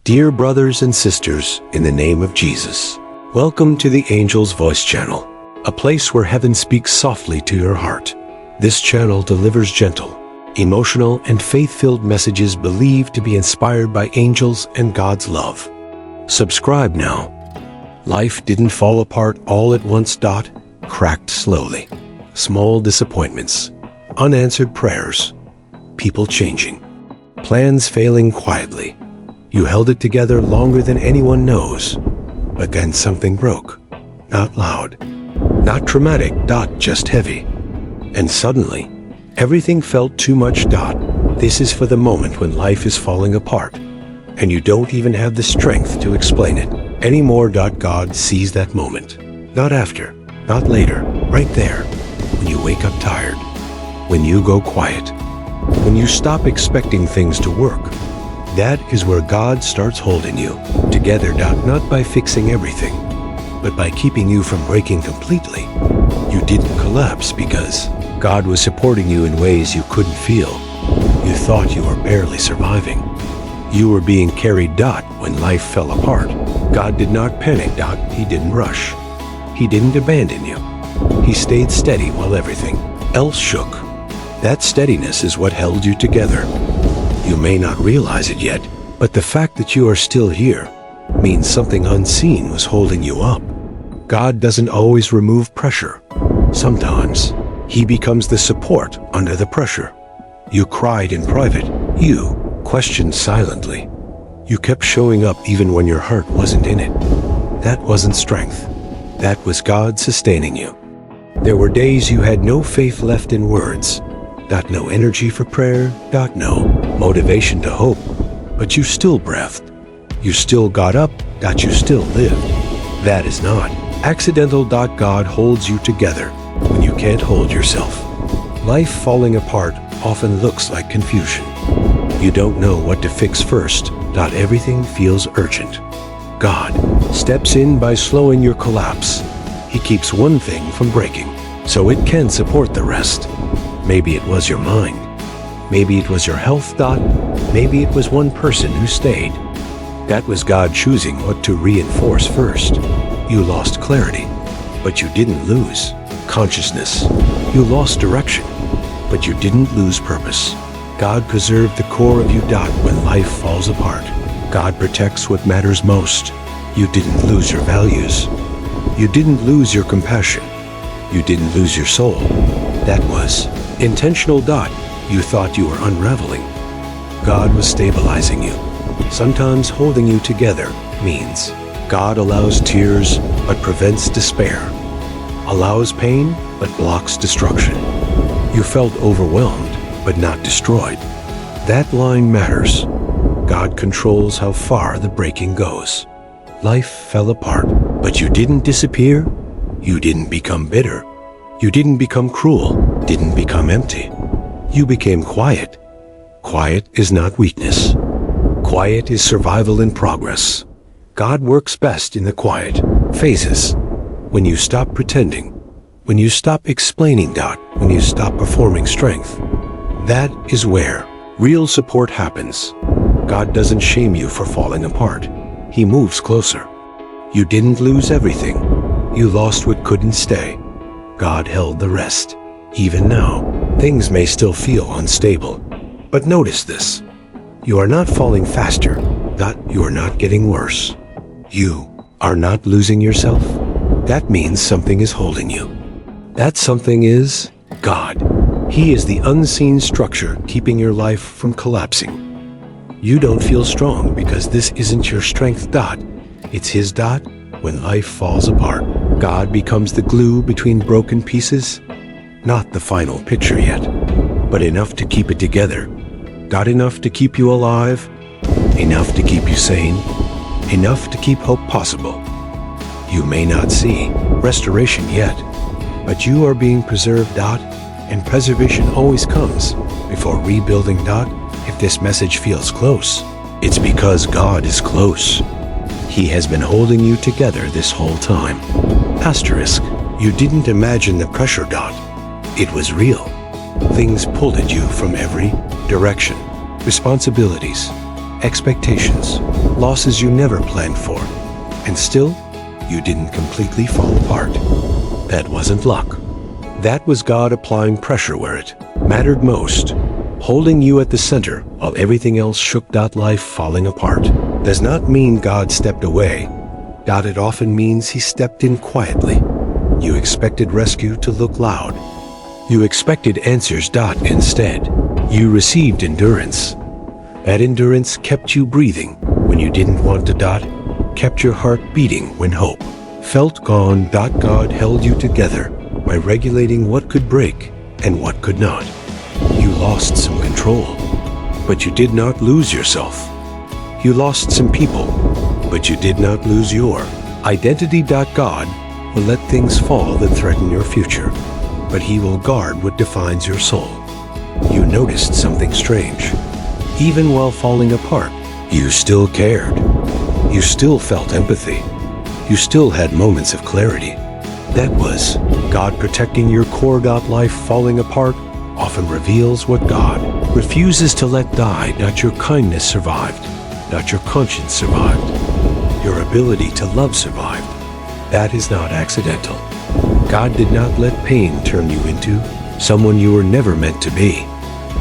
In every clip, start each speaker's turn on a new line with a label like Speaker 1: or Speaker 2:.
Speaker 1: Dear brothers and sisters, in the name of Jesus, welcome to the Angel's Voice channel, a place where heaven speaks softly to your heart. This channel delivers gentle, emotional, and faith-filled messages believed to be inspired by angels and God's love. Subscribe now. Life didn't fall apart all at once. Cracked slowly. Small disappointments, unanswered prayers, people changing, plans failing quietly. You held it together longer than anyone knows, but then something broke. Not loud, not traumatic. Just heavy. And suddenly, everything felt too much. This is for the moment when life is falling apart, and you don't even have the strength to explain it anymore. God sees that moment. Not after, not later, right there, when you wake up tired, when you go quiet, when you stop expecting things to work. That is where God starts holding you together. Not by fixing everything, but by keeping you from breaking completely. You didn't collapse because God was supporting you in ways you couldn't feel. You thought you were barely surviving. You were being carried. When life fell apart, God did not panic. He didn't rush. He didn't abandon you. He stayed steady while everything else shook. That steadiness is what held you together. You may not realize it yet, but the fact that you are still here means something unseen was holding you up. God doesn't always remove pressure. Sometimes He becomes the support under the pressure. You cried in private. You questioned silently. You kept showing up even when your heart wasn't in it. That wasn't strength. That was God sustaining you. There were days you had no faith left in words. No energy for prayer. No motivation to hope. But you still breathed. You still got up. You still lived. That is not accidental. God holds you together when you can't hold yourself. Life falling apart often looks like confusion. You don't know what to fix first. Everything feels urgent. God steps in by slowing your collapse. He keeps one thing from breaking, so it can support the rest. Maybe it was your mind. Maybe it was your health. Maybe it was one person who stayed. That was God choosing what to reinforce first. You lost clarity, but you didn't lose consciousness. You lost direction, but you didn't lose purpose. God preserved the core of you. When life falls apart, God protects what matters most. You didn't lose your values. You didn't lose your compassion. You didn't lose your soul. That was intentional. You thought you were unraveling. God was stabilizing you. Sometimes holding you together means God allows tears but prevents despair, allows pain but blocks destruction. You felt overwhelmed but not destroyed. That line matters. God controls how far the breaking goes. Life fell apart, but you didn't disappear. You didn't become bitter. You didn't become cruel, didn't become empty. You became quiet. Quiet is not weakness. Quiet is survival in progress. God works best in the quiet phases. When you stop pretending, when you stop explaining. When you stop performing strength. That is where real support happens. God doesn't shame you for falling apart. He moves closer. You didn't lose everything. You lost what couldn't stay. God held the rest. Even now, things may still feel unstable. But notice this. You are not falling faster. You are not getting worse. You are not losing yourself. That means something is holding you. That something is God. He is the unseen structure keeping your life from collapsing. You don't feel strong because this isn't your strength. It's His. When life falls apart, God becomes the glue between broken pieces. Not the final picture yet, but enough to keep it together. Enough to keep you alive, enough to keep you sane, enough to keep hope possible. You may not see restoration yet, but you are being preserved. And preservation always comes before rebuilding. If this message feels close, it's because God is close. He has been holding you together this whole time. Asterisk, you didn't imagine the pressure. It was real. Things pulled at you from every direction. Responsibilities, expectations, losses you never planned for, and still, you didn't completely fall apart. That wasn't luck. That was God applying pressure where it mattered most, holding you at the center while everything else shook. Life falling apart does not mean God stepped away. It often means He stepped in quietly. You expected rescue to look loud. You expected answers. Instead, you received endurance. That endurance kept you breathing when you didn't want to. Kept your heart beating when hope felt gone. God held you together by regulating what could break and what could not. You lost some control, but you did not lose yourself. You lost some people, but you did not lose your identity. God will let things fall that threaten your future, but He will guard what defines your soul. You noticed something strange. Even while falling apart, you still cared. You still felt empathy. You still had moments of clarity. That was God protecting your core. Life falling apart often reveals what God refuses to let die. Not your kindness survived. Not your conscience survived. Your ability to love survived. That is not accidental. God did not let pain turn you into someone you were never meant to be.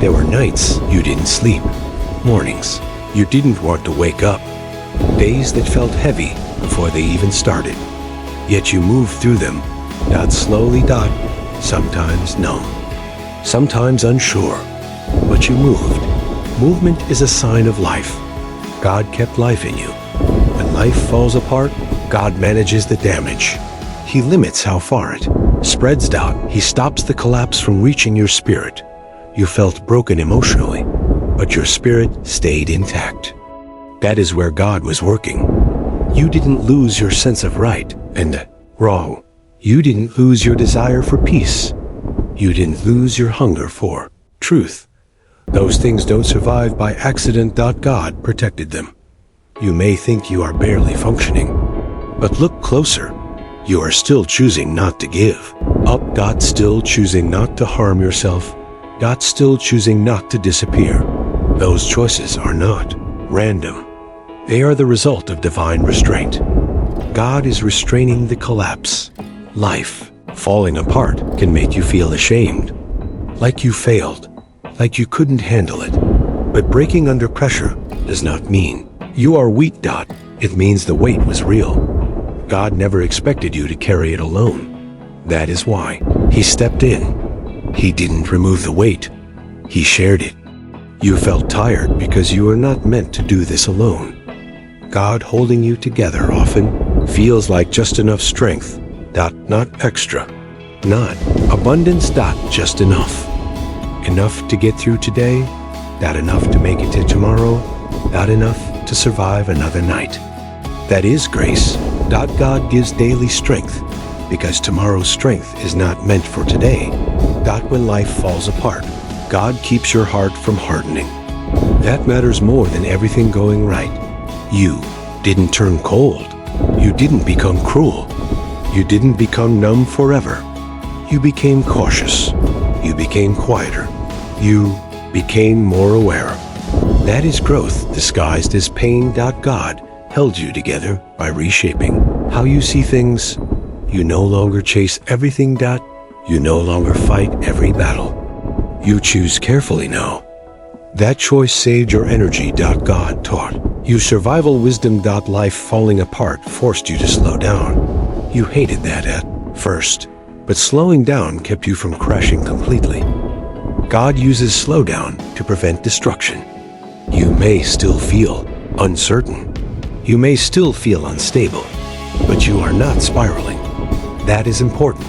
Speaker 1: There were nights you didn't sleep, mornings you didn't want to wake up, days that felt heavy before they even started. Yet you moved through them, slowly, sometimes numb, sometimes unsure, but you moved. Movement is a sign of life. God kept life in you. When life falls apart, God manages the damage. He limits how far it spreads. He stops the collapse from reaching your spirit. You felt broken emotionally, but your spirit stayed intact. That is where God was working. You didn't lose your sense of right and wrong. You didn't lose your desire for peace. You didn't lose your hunger for truth. Those things don't survive by accident. God protected them. You may think you are barely functioning, but look closer. You are still choosing not to give up. Still choosing not to harm yourself. Still choosing not to disappear. Those choices are not random. They are the result of divine restraint. God is restraining the collapse. Life falling apart can make you feel ashamed, like you failed, like you couldn't handle it. But breaking under pressure does not mean you are weak. It means the weight was real. God never expected you to carry it alone. That is why He stepped in. He didn't remove the weight. He shared it. You felt tired because you were not meant to do this alone. God holding you together often feels like just enough strength. Not extra. Not abundance. Just enough. Enough to get through today. Not enough to make it to tomorrow. Not enough to survive another night. That is grace. God gives daily strength because tomorrow's strength is not meant for today. When life falls apart, God keeps your heart from hardening. That matters more than everything going right. You didn't turn cold. You didn't become cruel. You didn't become numb forever. You became cautious. You became quieter. You became more aware. That is growth disguised as pain. God held you together by reshaping how you see things. You no longer chase everything. You no longer fight every battle. You choose carefully now. That choice saved your energy. God taught you survival wisdom. Life falling apart forced you to slow down. You hated that at first, but slowing down kept you from crashing completely. God uses slowdown to prevent destruction. You may still feel uncertain. You may still feel unstable, but you are not spiraling. That is important.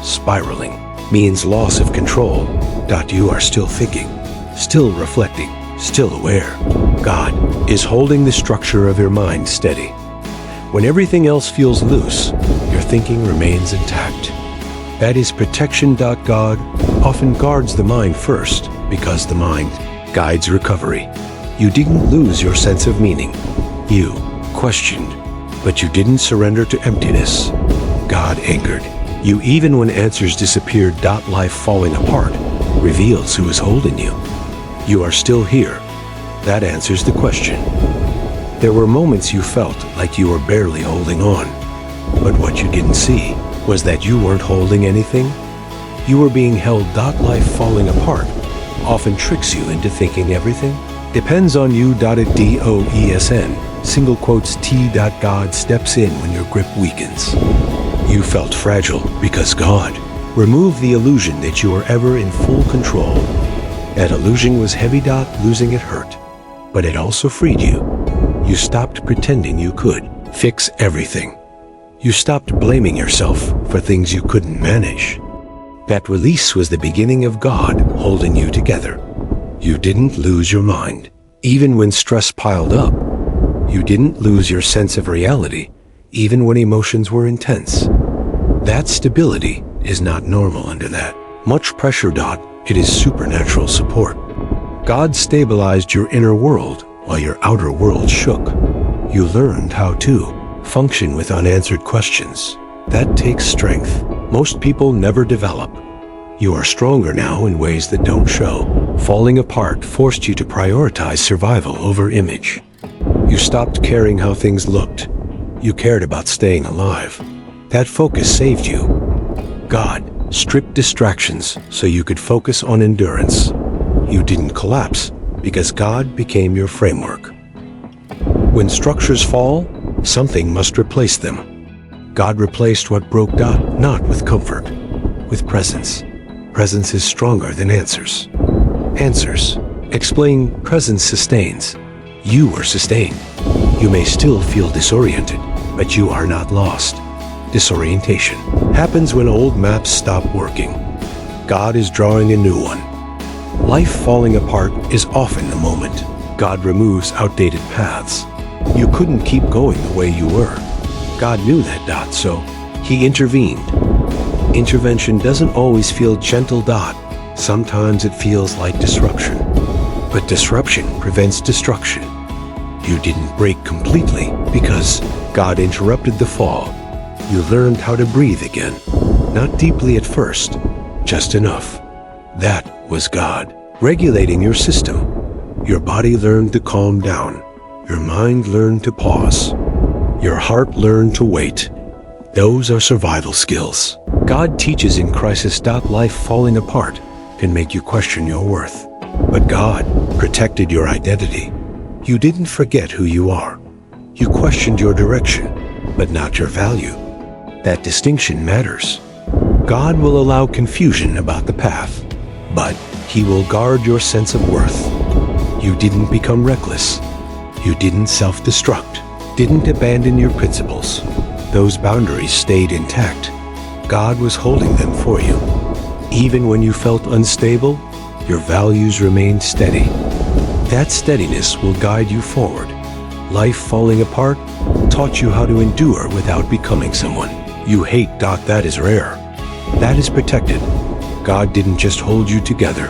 Speaker 1: Spiraling means loss of control. You are still thinking, still reflecting, still aware. God is holding the structure of your mind steady. When everything else feels loose, your thinking remains intact. That is protection. God often guards the mind first because the mind guides recovery. You didn't lose your sense of meaning. You questioned, but you didn't surrender to emptiness. God anchored you even when answers disappeared. Life falling apart reveals who is holding you. You are still here. That answers the question. There were moments you felt like you were barely holding on. But what you didn't see was that you weren't holding anything. You were being held. Life falling apart often tricks you into thinking everything depends on you. DOESN, single quotes T. God steps in when your grip weakens. You felt fragile because God removed the illusion that you were ever in full control. That illusion was heavy. Losing it hurt, but it also freed you. You stopped pretending you could fix everything. You stopped blaming yourself for things you couldn't manage. That release was the beginning of God holding you together. You didn't lose your mind, even when stress piled up. You didn't lose your sense of reality, even when emotions were intense. That stability is not normal under that much pressure. It is supernatural support. God stabilized your inner world while your outer world shook. You learned how to function with unanswered questions. That takes strength most people never develop. You are stronger now in ways that don't show. Falling apart forced you to prioritize survival over image. You stopped caring how things looked. You cared about staying alive. That focus saved you. God stripped distractions so you could focus on endurance. You didn't collapse because God became your framework. When structures fall, something must replace them. God replaced what broke. Not with comfort, with presence. Presence is stronger than answers. Answers explain, presence sustains. You are sustained. You may still feel disoriented, but you are not lost. Disorientation happens when old maps stop working. God is drawing a new one. Life falling apart is often the moment God removes outdated paths. You couldn't keep going the way you were. God knew that. So He intervened. Intervention doesn't always feel gentle. Sometimes it feels like disruption. But disruption prevents destruction. You didn't break completely because God interrupted the fall. You learned how to breathe again. Not deeply at first, just enough. That was God regulating your system. Your body learned to calm down. Your mind learned to pause. Your heart learned to wait. Those are survival skills God teaches in crisis. Life falling apart can make you question your worth. But God protected your identity. You didn't forget who you are. You questioned your direction, but not your value. That distinction matters. God will allow confusion about the path, but He will guard your sense of worth. You didn't become reckless. You didn't self-destruct, didn't abandon your principles. Those boundaries stayed intact. God was holding them for you. Even when you felt unstable, your values remained steady. That steadiness will guide you forward. Life falling apart taught you how to endure without becoming someone you hate. That is rare. That is protected. God didn't just hold you together.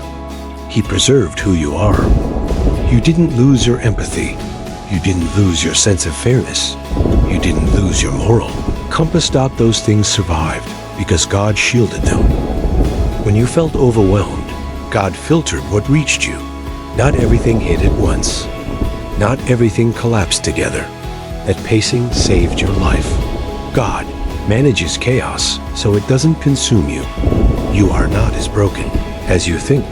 Speaker 1: He preserved who you are. You didn't lose your empathy. You didn't lose your sense of fairness. You didn't lose your moral compass. Those things survived because God shielded them. When you felt overwhelmed, God filtered what reached you. Not everything hit at once. Not everything collapsed together. That pacing saved your life. God manages chaos so it doesn't consume you. You are not as broken as you think.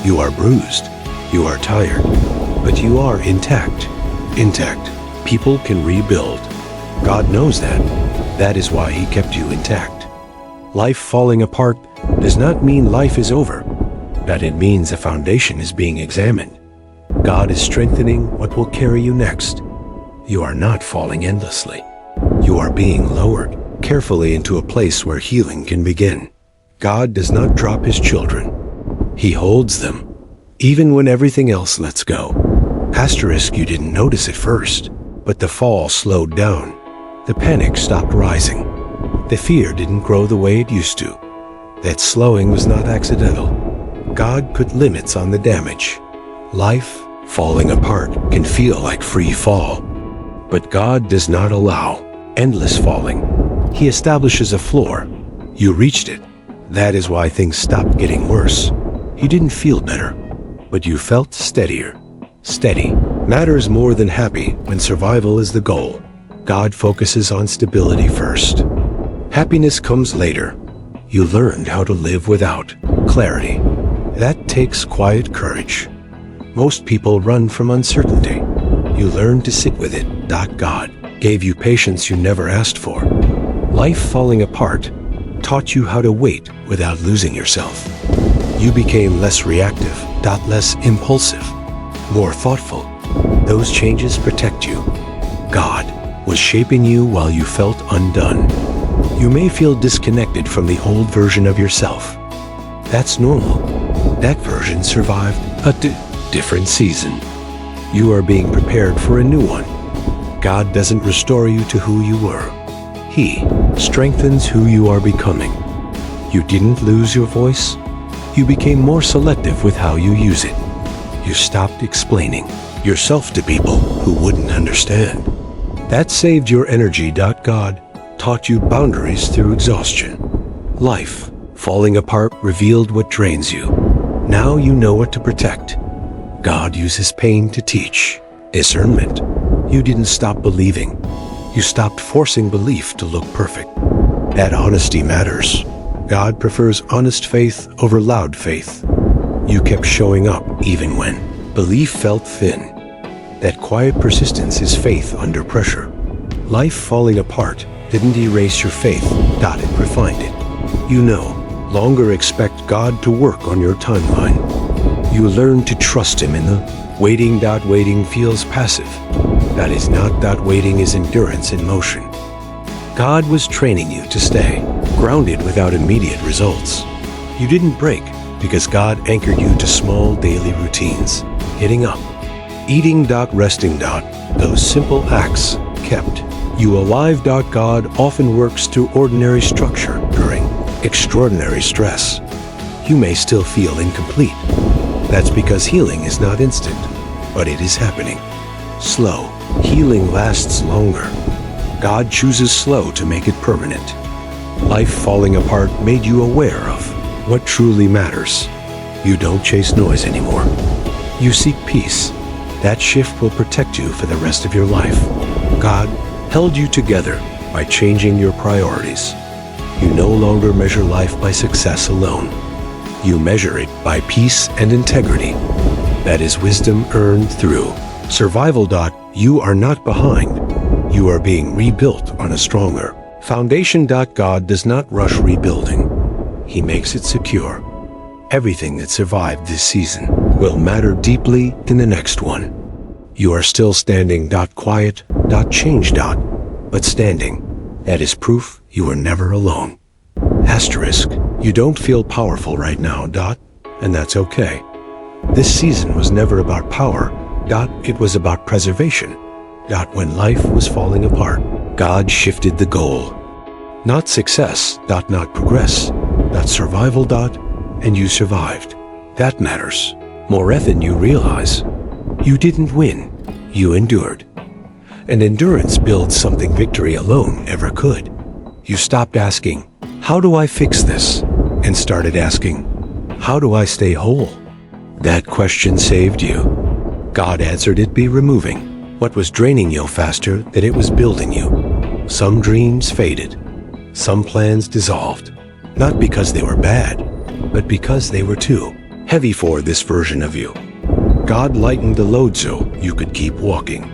Speaker 1: You are bruised. You are tired. But you are intact. Intact. People can rebuild. God knows that. That is why He kept you intact. Life falling apart does not mean life is over. That it means a foundation is being examined. God is strengthening what will carry you next. You are not falling endlessly. You are being lowered carefully into a place where healing can begin. God does not drop His children. He holds them, even when everything else lets go. Asterisk, you didn't notice at first, but the fall slowed down. The panic stopped rising. The fear didn't grow the way it used to. That slowing was not accidental. God put limits on the damage. Life falling apart can feel like free fall. But God does not allow endless falling. He establishes a floor. You reached it. That is why things stopped getting worse. You didn't feel better, but you felt steadier. Steady matters more than happy when survival is the goal. God focuses on stability first. Happiness comes later. You learned how to live without clarity. That takes quiet courage. Most people run from uncertainty. You learned to sit with it. God gave you patience you never asked for. Life falling apart taught you how to wait without losing yourself. You became less reactive, less impulsive, more thoughtful. Those changes protect you. God was shaping you while you felt undone. You may feel disconnected from the old version of yourself. That's normal. That version survived a different season. You are being prepared for a new one. God doesn't restore you to who you were. He strengthens who you are becoming. You didn't lose your voice. You became more selective with how you use it. You stopped explaining yourself to people who wouldn't understand. That saved your energy. God taught you boundaries through exhaustion. Life falling apart revealed what drains you. Now you know what to protect. God uses pain to teach discernment. You didn't stop believing. You stopped forcing belief to look perfect. That honesty matters. God prefers honest faith over loud faith. You kept showing up even when belief felt thin. That quiet persistence is faith under pressure. Life falling apart didn't erase your faith. It refined it. You no longer expect God to work on your timeline. You learn to trust Him in the waiting. Waiting feels passive. That is not. Waiting is endurance in motion. God was training you to stay grounded without immediate results. You didn't break because God anchored you to small daily routines. Getting up, eating. Resting. Those simple acts kept you alive. God often works through ordinary structure during extraordinary stress. You may still feel incomplete. That's because healing is not instant, but it is happening. Slow healing lasts longer. God chooses slow to make it permanent. Life falling apart made you aware of what truly matters. You don't chase noise anymore. You seek peace. That shift will protect you for the rest of your life. God held you together by changing your priorities. You no longer measure life by success alone. You measure it by peace and integrity. That is wisdom earned through survival. You are not behind. You are being rebuilt on a stronger foundation. God does not rush rebuilding. He makes it secure. Everything that survived this season will matter deeply in the next one. You are still standing. Quiet. Change. But standing. That is proof you are never alone. Asterisk. You don't feel powerful right now. And that's okay. This season was never about power. It was about preservation. When life was falling apart, God shifted the goal. Not success. Not progress. Survival. And you survived. That matters more than you realize. You didn't win. You endured. And endurance builds something victory alone never could. You stopped asking, how do I fix this? And started asking, how do I stay whole? That question saved you. God answered it by removing what was draining you faster than it was building you. Some dreams faded. Some plans dissolved. Not because they were bad, but because they were too heavy for this version of you. God lightened the load so you could keep walking.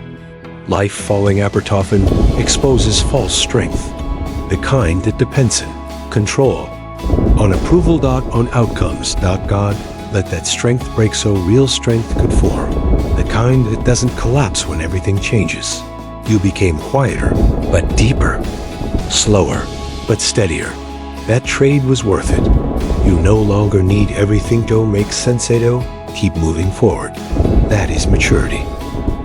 Speaker 1: Life falling apart often exposes false strength, the kind that depends on control, on approval. On outcomes. God let that strength break so real strength could form, the kind that doesn't collapse when everything changes. You became quieter, but deeper, slower, but steadier. That trade was worth it. You no longer need everything to make sense. Keep moving forward. That is maturity.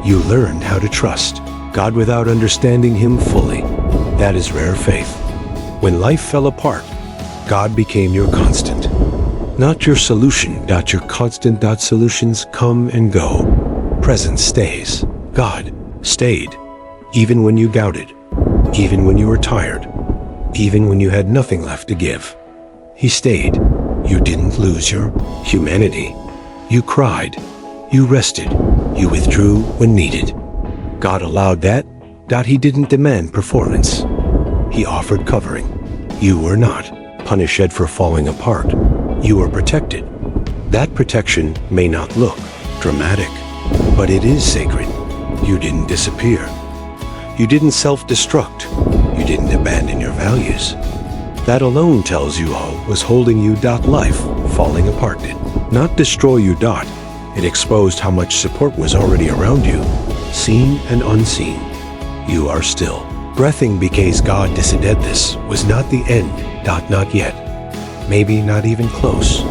Speaker 1: You learned how to trust God without understanding Him fully. That is rare faith. When life fell apart, God became your constant. Not your solution. Your constant. Solutions come and go. Presence stays. God stayed. Even when you doubted. Even when you were tired. Even when you had nothing left to give. He stayed. You didn't lose your humanity. You cried. You rested. You withdrew when needed. God allowed that. He didn't demand performance. He offered covering. You were not punished for falling apart. You were protected. That protection may not look dramatic, but it is sacred. You didn't disappear. You didn't self-destruct. You didn't abandon your values. That alone tells you all was holding you. Life falling apart did not destroy you. It exposed how much support was already around you, seen and unseen. You are still breathing because God decided this was not the end. Not yet. Maybe not even close.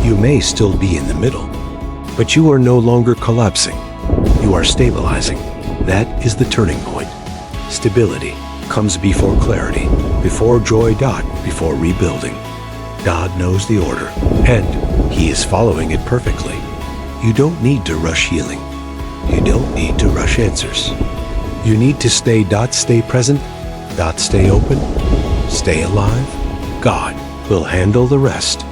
Speaker 1: You may still be in the middle, but you are no longer collapsing. You are stabilizing. That is the turning point. Stability comes before clarity, before joy. Before rebuilding. God knows the order, and He is following it perfectly. You don't need to rush healing. You don't need to rush answers. You need to stay present, stay open, stay alive. God will handle the rest.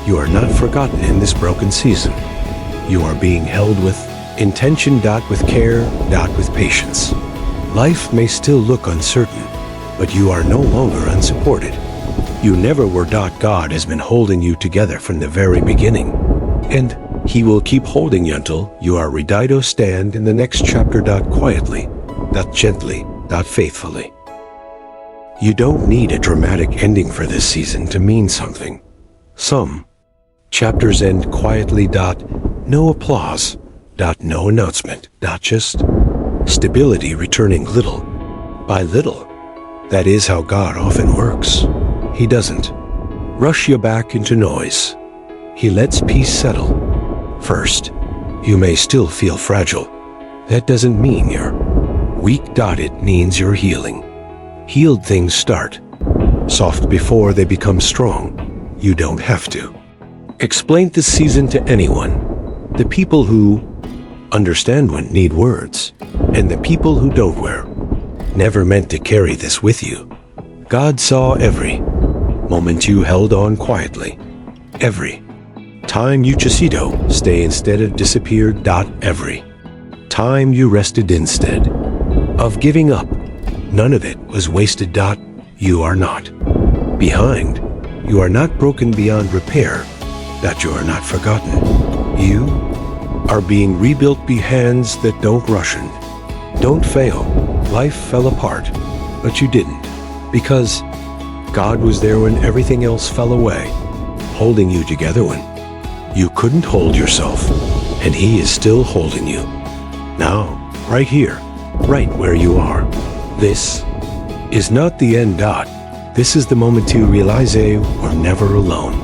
Speaker 1: You are not forgotten in this broken season. You are being held with intention, with care, with patience. Life may still look uncertain, but you are no longer unsupported. You never were. God has been holding you together from the very beginning, and He will keep holding you until you are ready to stand in the next chapter. Quietly, gently, faithfully. You don't need a dramatic ending for this season to mean something. Some chapters end quietly. No applause. No announcement. Just stability returning little by little. That is how God often works. He doesn't rush you back into noise. He lets peace settle. First, you may still feel fragile. That doesn't mean you're weak. It means you're healing. Healed things start soft before they become strong. You don't have to explain this season to anyone. The people who understand when need words, and the people who don't were never meant to carry this with you. God saw every moment you held on quietly, every time you stay instead of disappeared. Every time you rested instead of giving up. None of it was wasted. You are not behind. You are not broken beyond repair. You are not forgotten. You are being rebuilt. Be hands that don't rush and don't fail. Life fell apart, but you didn't, because God was there when everything else fell away, holding you together when you couldn't hold yourself, and He is still holding you. Now, right here, right where you are. This is not the end. This is the moment to realize you are never alone.